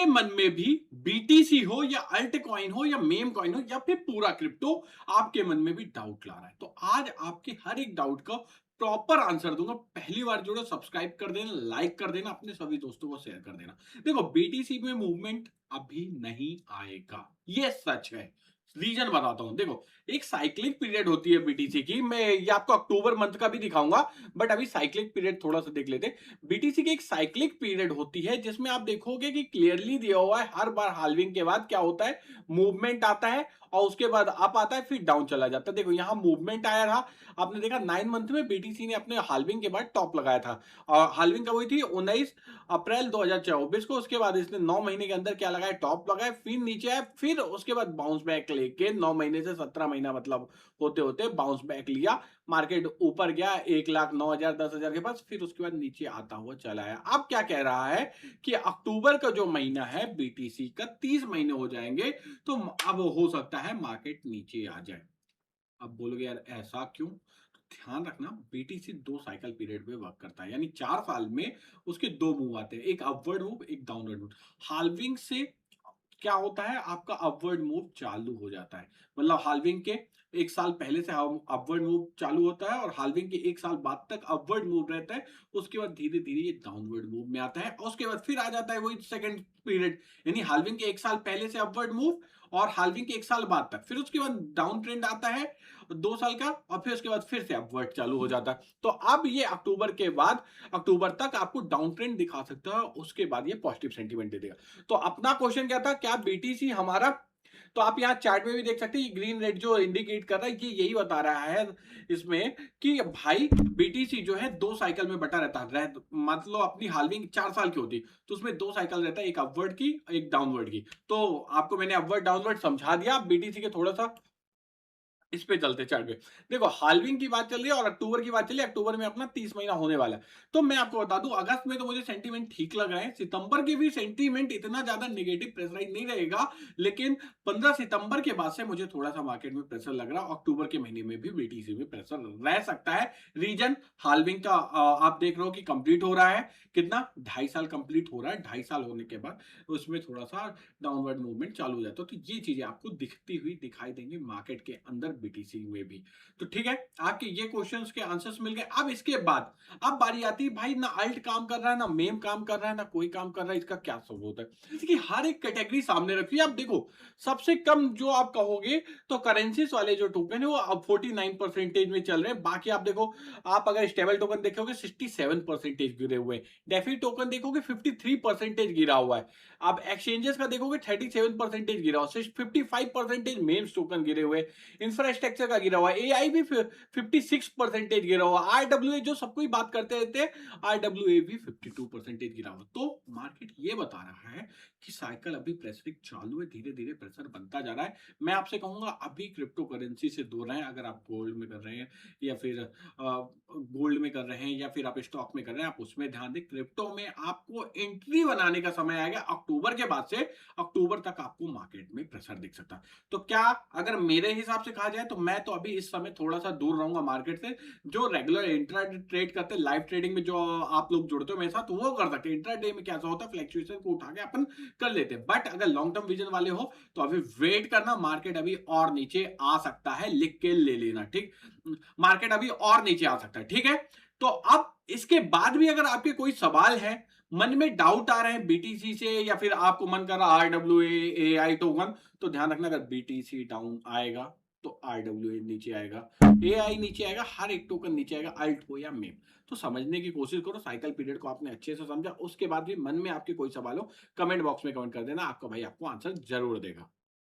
आपके मन में भी बीटीसी हो या अल्ट कॉइन हो या मेम कॉइन हो या फिर पूरा क्रिप्टो आपके मन में भी डाउट ला रहा है, तो आज आपके हर एक डाउट का प्रॉपर आंसर दूंगा। पहली बार जुड़ो, सब्सक्राइब कर देना, लाइक कर देना, अपने सभी दोस्तों को शेयर कर देना। देखो, बीटीसी में मूवमेंट अभी नहीं आएगा, ये सच है। रीजन बताता हूं। देखो, एक साइक्लिक पीरियड होती है बीटीसी की। मैं ये आपको अक्टूबर मंथ का भी दिखाऊंगा, बट अभी साइक्लिक पीरियड थोड़ा सा देख लेते हैं। बीटीसी की एक साइक्लिक पीरियड होती है जिसमें आप देखोगे कि क्लियरली दिया हुआ है हर बार हाल्विंग के बाद क्या होता है, मूवमेंट आता है और उसके बाद अप आता है, फिर डाउन चला जाता है। देखो, यहां मूवमेंट आया था, आपने देखा 9 मंथ में बीटीसी ने अपने हाल्विंग के बाद टॉप लगाया था। और हाल्विंग कब हुई थी? 19 अप्रैल 2024 को। उसके बाद इसने 9 महीने के अंदर क्या लगाया, टॉप लगाया, फिर नीचे आया, फिर उसके बाद बाउंस बैक लेके 9 महीने से 17 महीना मतलब होते होते बाउंस बैक लिया। मार्केट ऊपर गया 1,09,000 10,000 के पास, फिर उसके बाद नीचे आता हुआ चला आया। अब क्या कह रहा है कि अक्टूबर का जो महीना है बीटीसी का 30 महीने हो जाएंगे, तो अब हो सकता है मार्केट नीचे आ जाए। अब बोलोगे यार ऐसा क्यों? तो ध्यान रखना, बीटीसी 2 साइकिल पीरियड में वर्क करता है, यानी 4 साल में उसके 2 मूव आते हैं, एक अपवर्ड मूव, एक डाउनवर्ड मूव। हाल्विंग से क्या होता है, आपका अपवर्ड मूव चालू हो जाता है। मतलब हाल्विंग के 1 साल पहले से अपवर्ड मूव चालू होता है और हाल्विंग के 1 साल बाद तक अपवर्ड मूव रहता है। उसके बाद धीरे धीरे ये डाउनवर्ड मूव में आता है और उसके बाद फिर आ जाता है वही सेकंड पीरियड, यानी हाल्विंग के 1 साल पहले से अपवर्ड मूव और हाल्विंग के 1 साल बाद तक, फिर उसके बाद डाउन ट्रेंड आता है 2 साल का और फिर उसके बाद फिर से अपवर्ड चालू हो जाता है। तो अब ये अक्टूबर के बाद, अक्टूबर तक आपको डाउन ट्रेंड दिखा सकता है, उसके बाद ये पॉजिटिव सेंटीमेंट दे देगा। तो अपना क्वेश्चन क्या था, क्या बीटीसी हमारा? तो आप यहाँ चार्ट में भी देख सकते हैं, ये ग्रीन रेड जो इंडिकेट कर रहा है, ये यही बता रहा है इसमें कि भाई बीटीसी जो है 2 साइकिल में बटा रहता है। मतलब अपनी हाल्विंग 4 साल की होती, तो उसमें 2 साइकिल रहता है, एक अपवर्ड की, एक डाउनवर्ड की। तो आपको मैंने अपवर्ड डाउनवर्ड समझा दिया। बीटीसी के थोड़ा सा इस पे चलते चार्ट पे। देखो, हाल्विंग की बात चल रही है और अक्टूबर की बात चल रही है। अक्टूबर में अपना 30 महीना होने वाला है। तो मैं आपको बता दूं, अगस्त में तो मुझे सेंटीमेंट ठीक लग रहा है। सितंबर के भी सेंटीमेंट इतना ज्यादा नेगेटिव प्रेशराइज नहीं रहेगा, लेकिन 15 सितंबर के बाद से मुझे थोड़ा सा मार्केट में प्रेशर लग रहा है। अक्टूबर के महीने में भी बीटीसी में प्रेशर रह सकता है। रीजन हाल्विंग का आप देख रहे हो कि कंप्लीट हो रहा है। कितना? 2.5 साल कंप्लीट हो रहा है। 2.5 साल होने के बाद उसमें थोड़ा सा डाउनवर्ड मूवमेंट चालू हो जाता है। तो ये चीजें आपको दिखती हुई दिखाई देंगी मार्केट के अंदर बीटीसी में भी। तो ठीक है, आपके ये क्वेश्चंस के आंसर्स मिल गए। अब इसके बाद अब बारी आती है, भाई ना अल्ट काम कर रहा है, ना मेम काम कर रहा है, ना कोई काम कर रहा है, इसका क्या सबूत है? जैसे कि हर एक कैटेगरी सामने रखी है। आप देखो, सबसे कम जो आप कहोगे तो करेंसीज वाले जो टोकन है वो अब 49% में चल रहे हैं। बाकी आप देखो, आप अगर स्टेबल टोकन देखोगे 67% गिरे हुए हैं। डेफी टोकन देखोगे 53% गिरा हुआ है। आप एक्सचेंजेस का देखोगे 37% गिरा हुआ है। 55% मेम्स टोकन गिरे हुए, इंफ्रास्ट्रक्चर का गिरा हुआ है। एआई भी 56% गिरा हुआ। आरडब्ल्यूए जो सबको ही बात करते रहते हैं, आरडब्ल्यूए भी 52% गिरा हुआ। तो मार्केट ये बता रहा है कि साइकिल अभी प्रेशर चालू है, धीरे धीरे प्रेशर बनता जा रहा है। मैं आपसे कहूंगा अभी क्रिप्टो करेंसी से दूर रहें। अगर आप गोल्ड में कर रहे हैं या फिर गोल्ड में कर रहे हैं या फिर आप स्टॉक में कर रहे हैं, आप उसमें ध्यान दें। क्रिप्टो में आपको एंट्री बनाने का समय आएगा अक्टूबर के बाद से। अक्टूबर तक आपको मार्केट में प्रेशर दिख सकता है। तो क्या, अगर मेरे हिसाब से कहा जाए तो मैं तो अभी इस समय थोड़ा सा दूर रहूंगा मार्केट से। जो रेगुलर इंट्रा ट्रेड करते हैं, लाइव ट्रेडिंग में जो आप लोग जुड़ते हो मेरे साथ, वो कर सकते हैं। इंट्रा डे में क्या होता है, फ्लैक्चुएशन को उठा के अपन कर लेते हैं। बट अगर लॉन्ग टर्म विजन वाले हो तो अभी वेट करना, मार्केट अभी और नीचे आ सकता है, लिख के ले लेना, ठीक? मार्केट अभी और नीचे आ सकता है, ठीक है? तो अब इसके बाद भी अगर आपके कोई सवाल है, मन में डाउट आ रहे हैं बीटीसी से, या फिर आपको मन कर रहा आरडब्ल्यू एआई टोकन, तो ध्यान रखना, अगर बीटीसी डाउन आएगा तो आरडब्ल्यू नीचे आएगा, एआई नीचे आएगा, हर एक टोकन नीचे आएगा, अल्ट हो या मेम। तो समझने की कोशिश करो, साइकिल पीरियड को आपने अच्छे से समझा। उसके बाद भी मन में आपके कोई सवाल हो, कमेंट बॉक्स में कमेंट कर देना, आपका भाई आपको आंसर जरूर देगा।